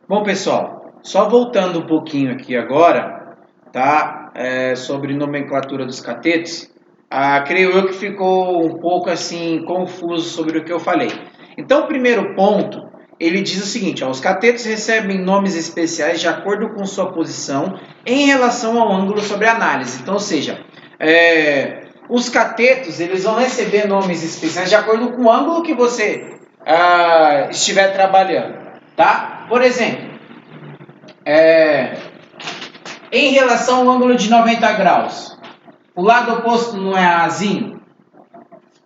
Bom, pessoal, só voltando um pouquinho aqui agora, tá? Sobre nomenclatura dos catetos, creio eu que ficou um pouco assim confuso sobre o que eu falei. Então, o primeiro ponto, ele diz o seguinte: ó, os catetos recebem nomes especiais de acordo com sua posição em relação ao ângulo sobre análise. Então, ou seja, os catetos eles vão receber nomes especiais de acordo com o ângulo que você estiver trabalhando, tá? Por exemplo, em relação ao ângulo de 90 graus, o lado oposto não é Azinho,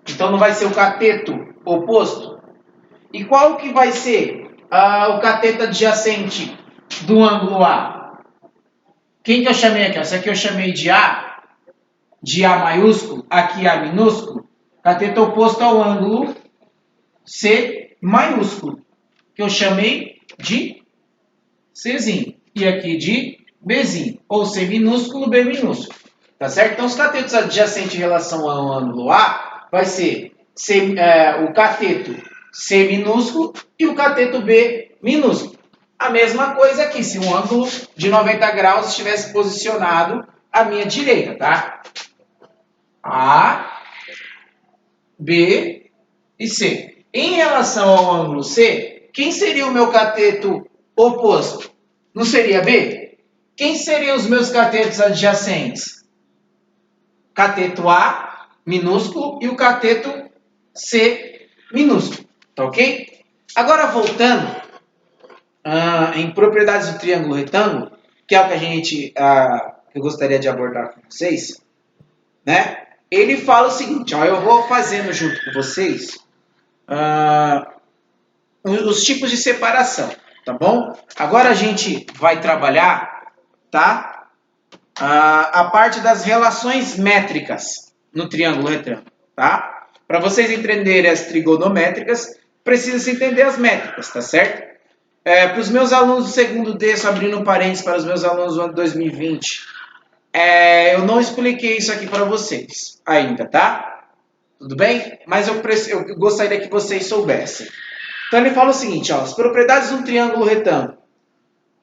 então não vai ser o cateto oposto. E qual que vai ser o cateto adjacente do ângulo A? Quem que eu chamei aqui? Essa aqui eu chamei de A maiúsculo, aqui A minúsculo. Cateto oposto ao ângulo C maiúsculo, que eu chamei de Czinho. E aqui de Bzinho, ou C minúsculo, B minúsculo. Tá certo? Então, os catetos adjacentes em relação ao ângulo A vai ser o cateto C minúsculo e o cateto B minúsculo. A mesma coisa aqui, se um ângulo de 90 graus estivesse posicionado à minha direita, tá? A, B e C. Em relação ao ângulo C, quem seria o meu cateto oposto? Não seria B? Quem seriam os meus catetos adjacentes? Cateto A minúsculo e o cateto C minúsculo. Tá ok? Agora voltando em propriedades do triângulo retângulo, que é o que que eu gostaria de abordar com vocês, né? Ele fala o seguinte, ó, eu vou fazendo junto com vocês os tipos de separação, tá bom? Agora a gente vai trabalhar, tá? A parte das relações métricas no triângulo retângulo, tá? Para vocês entenderem as trigonométricas, precisa se entender as métricas, tá certo? Para os meus alunos do segundo D, só abrindo parênteses para os meus alunos do ano 2020, eu não expliquei isso aqui para vocês ainda, tá? Tudo bem? Mas eu gostaria que vocês soubessem. Então ele fala o seguinte, ó, as propriedades de um triângulo retângulo.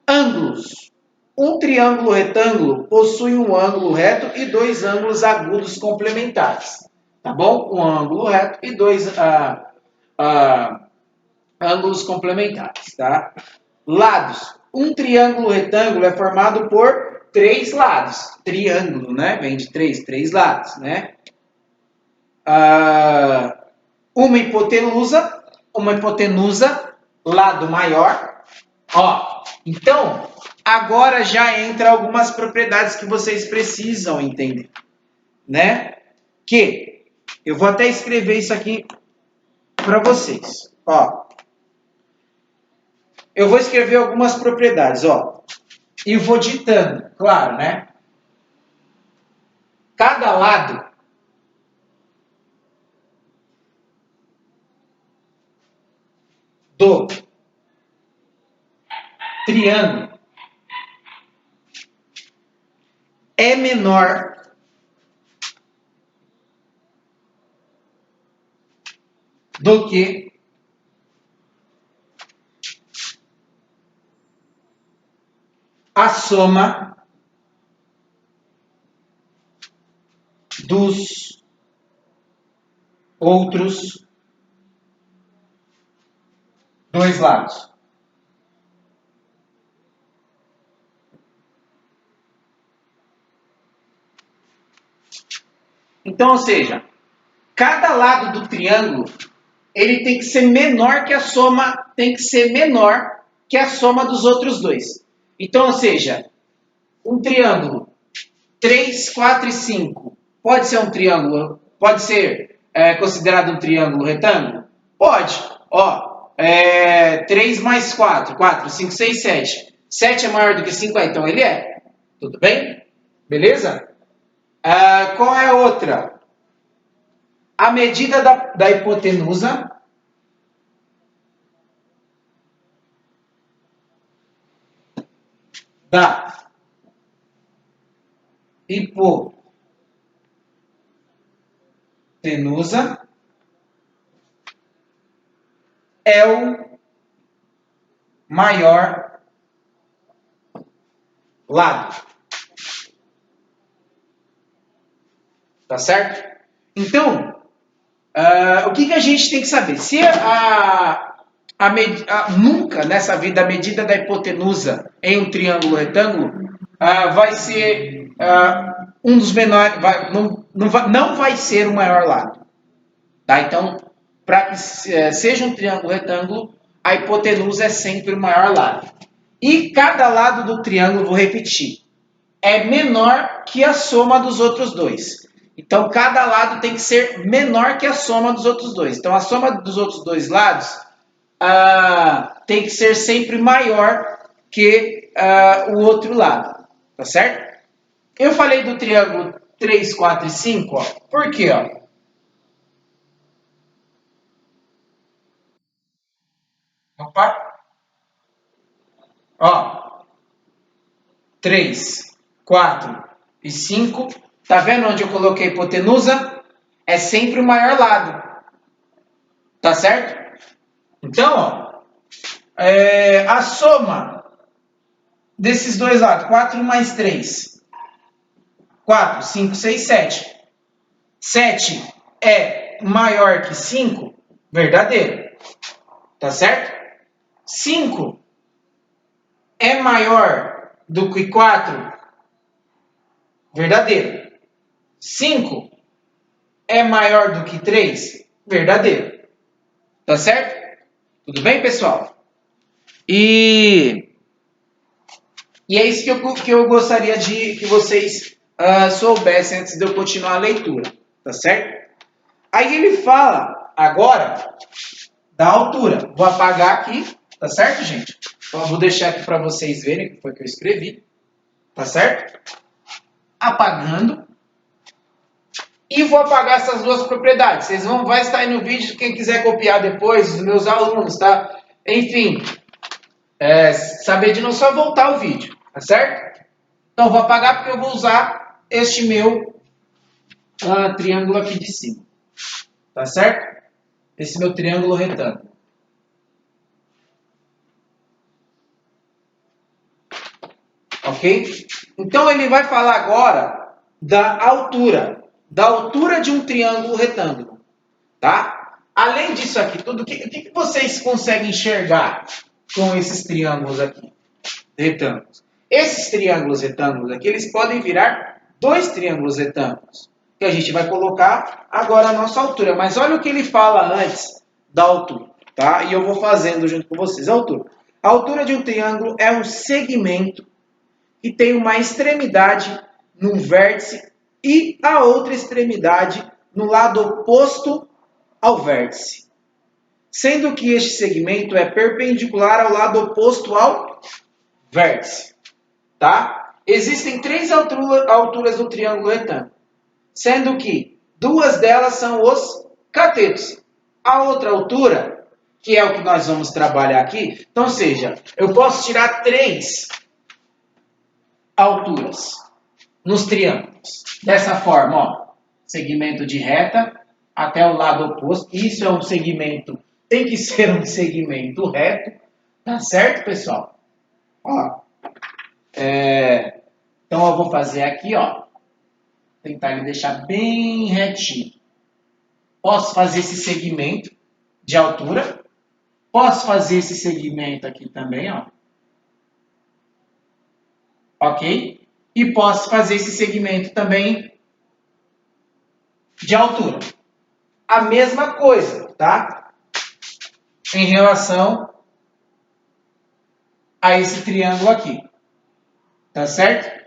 Ângulos. Um triângulo retângulo possui um ângulo reto e dois ângulos agudos complementares. Tá bom? Um ângulo reto e dois ângulos complementares. Tá? Lados. Um triângulo retângulo é formado por três lados. Triângulo, né? Vem de três lados, né? Uma hipotenusa, lado maior. Ó, então, agora já entra algumas propriedades que vocês precisam entender, né? Que eu vou até escrever isso aqui para vocês. Ó, eu vou escrever algumas propriedades, ó, e vou ditando, claro, né? Cada lado do triângulo é menor do que a soma dos outros dois lados. Então, ou seja, cada lado do triângulo ele tem que ser menor que a soma, tem que ser menor que a soma dos outros dois. Então, ou seja, um triângulo 3, 4 e 5 pode ser um triângulo, pode ser considerado um triângulo retângulo? Pode. Ó, 3 mais 4, 4, 5, 6, 7. 7 é maior do que 5, então ele é. Tudo bem? Beleza? Qual é a outra? A medida da hipotenusa da hipotenusa é o maior lado. Tá certo? Então, o que a gente tem que saber? Se nunca nessa vida a medida da hipotenusa em um triângulo retângulo vai ser um dos menores, não vai ser o maior lado. Tá? Então, para que seja um triângulo retângulo, a hipotenusa é sempre o maior lado. E cada lado do triângulo, vou repetir, é menor que a soma dos outros dois. Então, cada lado tem que ser menor que a soma dos outros dois. Então, a soma dos outros dois lados tem que ser sempre maior que o outro lado. Tá certo? Eu falei do triângulo 3, 4 e 5. Ó. Por quê? Ó? Opa! Ó, 3, 4 e 5. Tá vendo onde eu coloquei hipotenusa? É sempre o maior lado. Tá certo? Então, ó, a soma desses dois lados, 4 mais 3. 4, 5, 6, 7. 7 é maior que 5? Verdadeiro. Tá certo? 5 é maior do que 4? Verdadeiro. 5 é maior do que 3? Verdadeiro. Tá certo? Tudo bem, pessoal? E é isso que eu gostaria de que vocês soubessem antes de eu continuar a leitura. Tá certo? Aí ele fala agora da altura. Vou apagar aqui. Tá certo, gente? Então, eu vou deixar aqui para vocês verem o que foi que eu escrevi. Tá certo? Apagando. E vou apagar essas duas propriedades. Vai estar aí no vídeo, quem quiser copiar depois, os meus alunos, tá? Enfim, saber de não só voltar o vídeo, tá certo? Então, vou apagar porque eu vou usar este meu triângulo aqui de cima. Tá certo? Esse meu triângulo retângulo. Ok? Então, ele vai falar agora da altura de um triângulo retângulo, tá? Além disso aqui tudo, o que vocês conseguem enxergar com esses triângulos aqui, retângulos? Esses triângulos retângulos aqui, eles podem virar dois triângulos retângulos, que a gente vai colocar agora a nossa altura. Mas olha o que ele fala antes da altura, tá? E eu vou fazendo junto com vocês a altura. A altura de um triângulo é um segmento que tem uma extremidade num vértice e a outra extremidade no lado oposto ao vértice, sendo que este segmento é perpendicular ao lado oposto ao vértice. Tá? Existem três alturas do triângulo retângulo, sendo que duas delas são os catetos. A outra altura, que é o que nós vamos trabalhar aqui, então, seja, eu posso tirar três alturas nos triângulos. Dessa forma, ó, segmento de reta até o lado oposto. Isso é um segmento, tem que ser um segmento reto, tá certo, pessoal? Ó, então eu vou fazer aqui, ó, tentar deixar bem retinho. Posso fazer esse segmento de altura, posso fazer esse segmento aqui também, ó. Ok? E posso fazer esse segmento também de altura. A mesma coisa, tá? Em relação a esse triângulo aqui. Tá certo?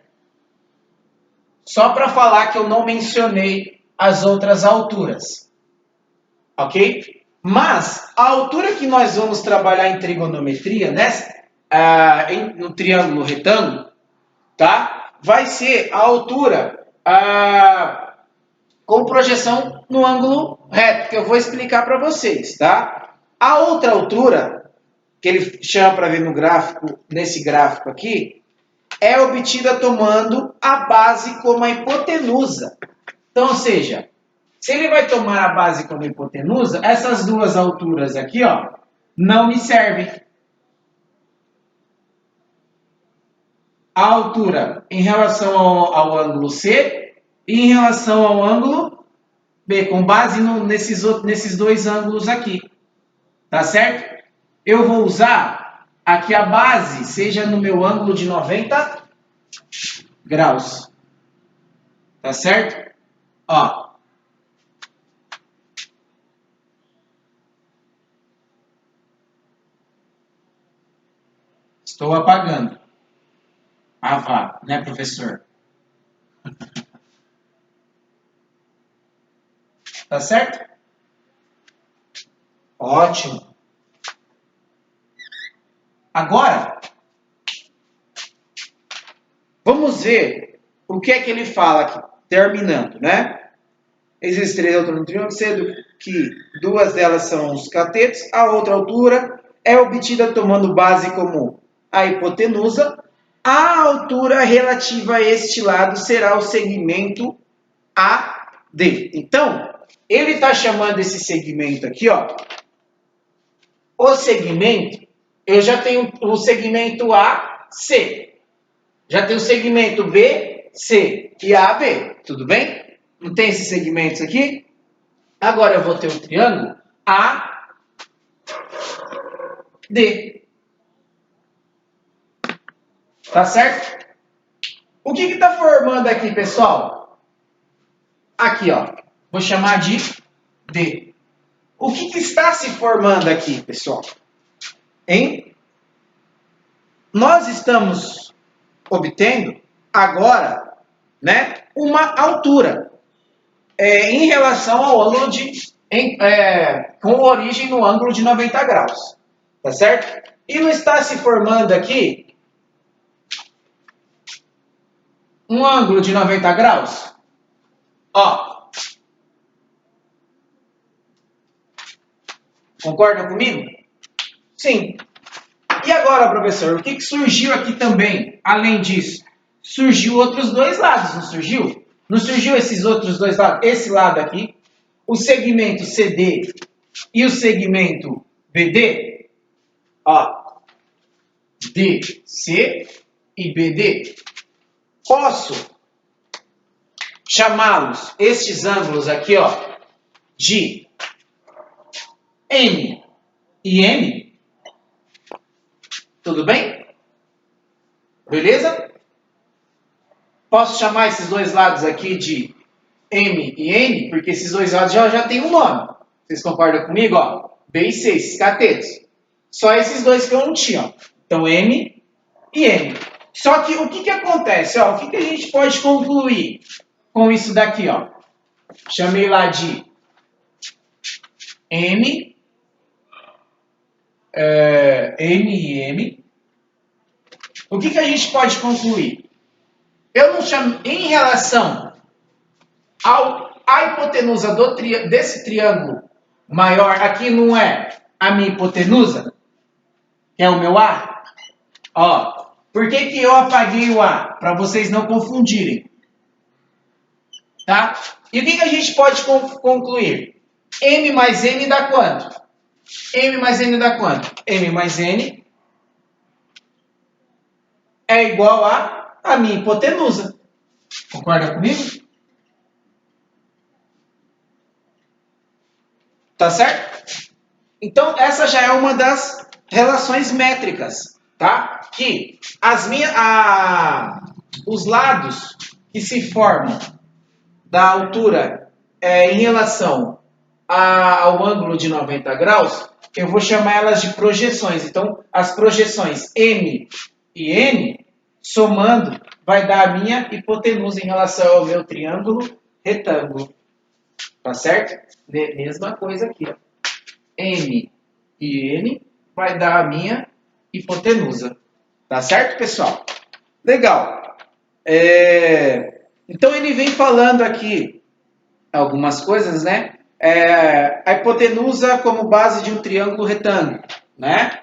Só para falar que eu não mencionei as outras alturas. Ok? Mas a altura que nós vamos trabalhar em trigonometria, né? No triângulo retângulo, tá? Vai ser a altura com projeção no ângulo reto, que eu vou explicar para vocês, tá? A outra altura, que ele chama para ver no gráfico, nesse gráfico aqui, é obtida tomando a base como a hipotenusa. Então, ou seja, se ele vai tomar a base como hipotenusa, essas duas alturas aqui, ó, não me servem. a altura em relação ao ângulo C e em relação ao ângulo B, com base nesses dois ângulos aqui. Tá certo? Eu vou usar aqui a base, seja no meu ângulo de 90 graus. Tá certo? Ó. Estou apagando. Ah, vá, né, professor? Tá certo? Ótimo. Agora, vamos ver o que é que ele fala aqui, terminando, né? Existem 3 alturas no triângulo, sendo que 2 delas são os catetos, a outra altura é obtida tomando base como a hipotenusa. A altura relativa a este lado será o segmento AD. Então, ele está chamando esse segmento aqui, ó, o segmento, eu já tenho o segmento AC, já tenho o segmento BC e AB, tudo bem? Não tem esses segmentos aqui? Agora eu vou ter um triângulo AD. Tá certo? O que está formando aqui, pessoal? Aqui, ó. Vou chamar de D. O que está se formando aqui, pessoal? Hein? Nós estamos obtendo agora, né, uma altura em relação ao ângulo com origem no ângulo de 90 graus. Tá certo? E não está se formando aqui um ângulo de 90 graus? Ó. Concorda comigo? Sim. E agora, professor, o que surgiu aqui também, além disso? Surgiu outros dois lados, não surgiu? Não surgiu esses outros dois lados? Esse lado aqui, o segmento CD e o segmento BD? Ó, DC e BD. Posso chamá-los, estes ângulos aqui, ó, de M e N? Tudo bem? Beleza? Posso chamar esses dois lados aqui de M e N, porque esses dois lados já tem um nome. Vocês concordam comigo? Ó, B e C, esses catetos. Só esses dois que eu não tinha. Ó. Então, M e N. Só que o que acontece? Ó, o que a gente pode concluir com isso daqui? Ó? Chamei lá de M, N e M. O que a gente pode concluir? Eu não chamo, em relação à hipotenusa desse triângulo maior, aqui não é a minha hipotenusa, que é o meu A? Ó, por que eu apaguei o A? Para vocês não confundirem. Tá? E o que a gente pode concluir? M mais N dá quanto? M mais N dá quanto? M mais N é igual a minha hipotenusa. Concorda comigo? Tá certo? Então, essa já é uma das relações métricas, tá? Que os lados que se formam da altura em relação ao ângulo de 90 graus, eu vou chamar elas de projeções. Então, as projeções M e N, somando, vai dar a minha hipotenusa em relação ao meu triângulo retângulo. Tá certo? Mesma coisa aqui, ó. M e N vai dar a minha hipotenusa. Tá certo, pessoal? Legal. Então, ele vem falando aqui algumas coisas, né? A hipotenusa como base de um triângulo retângulo, né?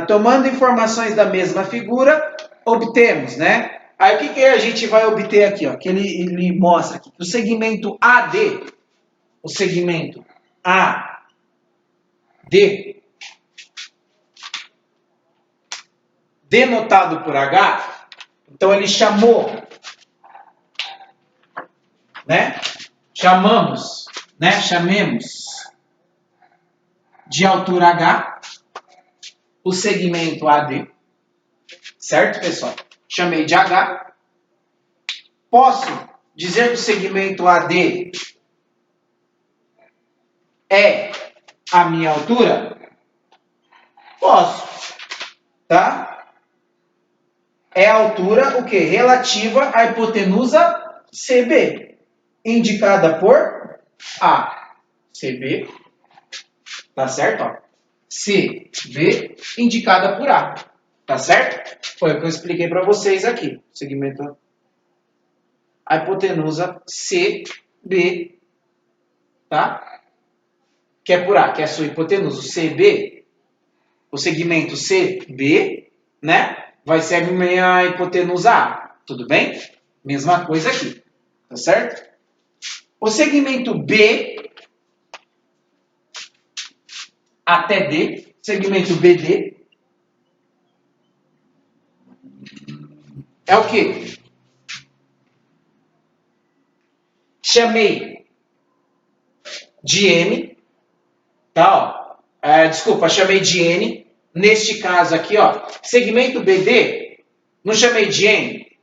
Tomando informações da mesma figura, obtemos, né? Aí, o que a gente vai obter aqui, ó? Que ele mostra aqui. O segmento AD, denotado por H, Então ele chamou, né? Chamemos de altura H o segmento AD, certo, pessoal? Chamei de H. Posso dizer que o segmento AD é a minha altura? Posso, tá? É a altura, o quê? Relativa à hipotenusa CB, indicada por A. CB, tá certo? Ó. CB, indicada por A, tá certo? Foi o que eu expliquei para vocês aqui. Segmento, a hipotenusa CB, tá? Que é por A, que é a sua hipotenusa. O CB, o segmento CB, né? Vai ser a minha hipotenusa A. Tudo bem? Mesma coisa aqui. Tá certo? O segmento B até D, segmento BD, é o quê? Chamei de M, tá? Ó. Desculpa, chamei de N. Neste caso aqui, ó, segmento BD, não chamei de N?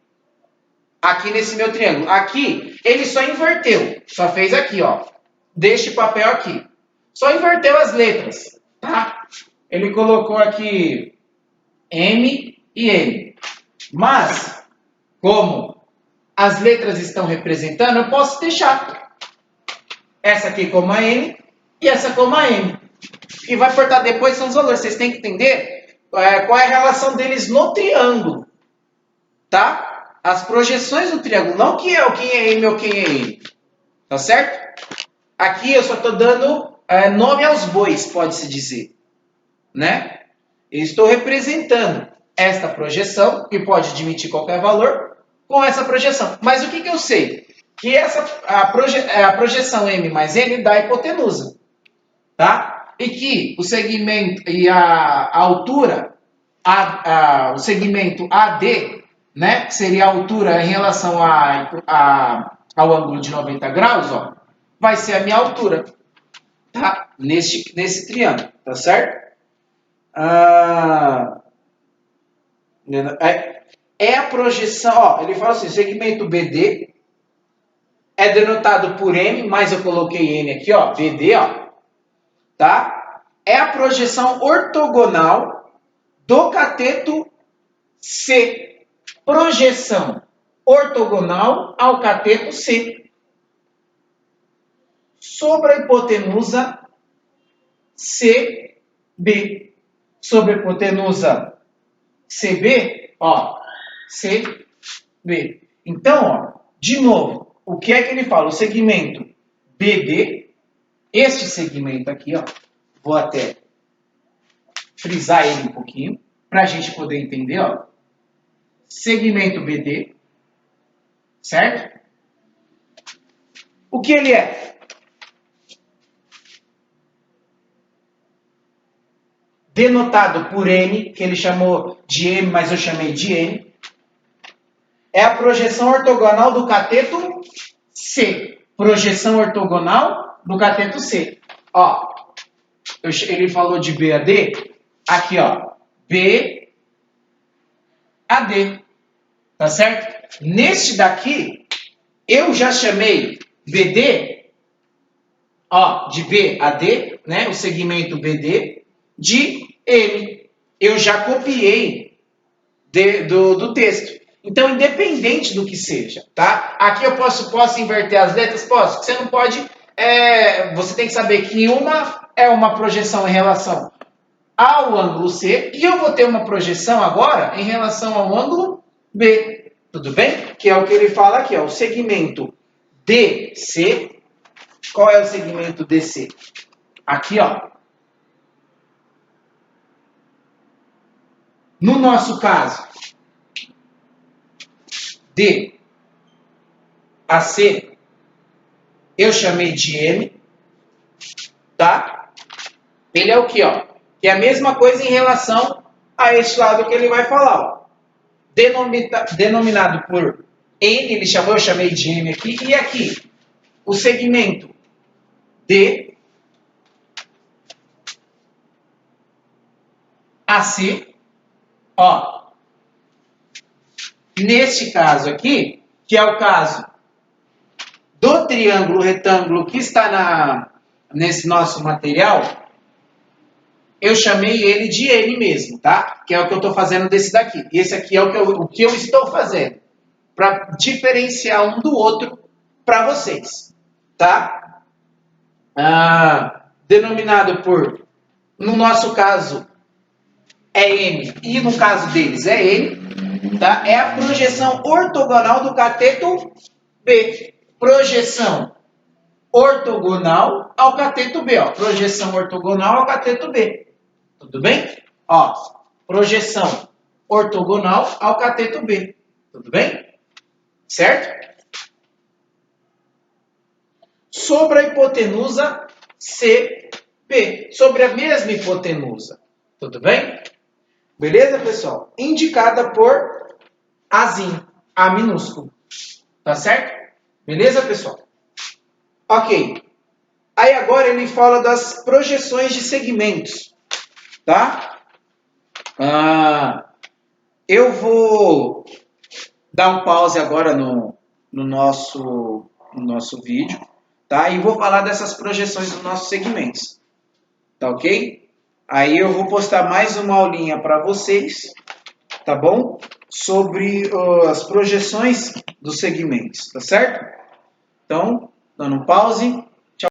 Aqui nesse meu triângulo. Aqui, ele só inverteu. Só fez aqui, ó. Deste papel aqui. Só inverteu as letras, tá? Ele colocou aqui M e N. Mas, como as letras estão representando, eu posso deixar essa aqui como a N e essa como a M. E vai portar depois são os valores. Vocês têm que entender qual é a relação deles no triângulo, tá? As projeções do triângulo, não quem é M ou quem é N, tá certo? Aqui eu só estou dando nome aos bois, pode-se dizer, né? Eu estou representando esta projeção, que pode admitir qualquer valor, com essa projeção. Mas o que eu sei? Que a projeção M mais N dá a hipotenusa, tá? E que o segmento e a altura, o segmento AD, né, que seria a altura em relação ao ângulo de 90 graus, ó, vai ser a minha altura, tá? Nesse triângulo, tá certo? É a projeção, ó, ele fala assim, segmento BD é denotado por M, mas eu coloquei N aqui, ó, BD, ó, tá? É a projeção ortogonal do cateto C. Projeção ortogonal ao cateto C. Sobre a hipotenusa CB. Sobre a hipotenusa CB, ó, CB. Então, ó, de novo, o que é que ele fala? O segmento BD, este segmento aqui, ó, vou até frisar ele um pouquinho, para a gente poder entender, ó. Segmento BD, certo? O que ele é? Denotado por N, que ele chamou de M, mas eu chamei de N. É a projeção ortogonal do cateto C. Projeção ortogonal do cateto C. Ó, ele falou de B a D. Aqui, ó. B a D. Tá certo? Neste daqui, eu já chamei BD, ó, de B a D, né? O segmento BD, de M. Eu já copiei do texto. Então, independente do que seja, tá? Aqui eu posso inverter as letras? Posso. Você não pode... você tem que saber que uma é uma projeção em relação ao ângulo C e eu vou ter uma projeção agora em relação ao ângulo B. Tudo bem? Que é o que ele fala aqui, ó. O segmento DC. Qual é o segmento DC? Aqui, ó. No nosso caso, D a C, eu chamei de M, tá? Ele é o que, ó? Que é a mesma coisa em relação a este lado que ele vai falar, ó. denominado por N, ele chamou, eu chamei de M aqui, e aqui, o segmento D, AC, ó, neste caso aqui, que é o caso do triângulo retângulo que está nesse nosso material, eu chamei ele de N mesmo, tá? Que é o que eu estou fazendo desse daqui. Esse aqui é o que eu estou fazendo, para diferenciar um do outro para vocês, tá? Denominado por, no nosso caso, é M, e no caso deles é N, tá? É a projeção ortogonal do cateto B. Projeção ortogonal ao cateto B, ó. Projeção ortogonal ao cateto B. Tudo bem? Ó, projeção ortogonal ao cateto B. Tudo bem? Certo? Sobre a hipotenusa CP. Sobre a mesma hipotenusa. Tudo bem? Beleza, pessoal? Indicada por Azinho. A minúsculo. Tá certo? Beleza, pessoal? Ok. Aí agora ele fala das projeções de segmentos. Tá? Eu vou dar um pause agora no nosso vídeo, tá? E vou falar dessas projeções dos nossos segmentos, tá ok? Aí eu vou postar mais uma aulinha para vocês, tá bom? Sobre as projeções dos segmentos, tá certo? Então, dando um pause.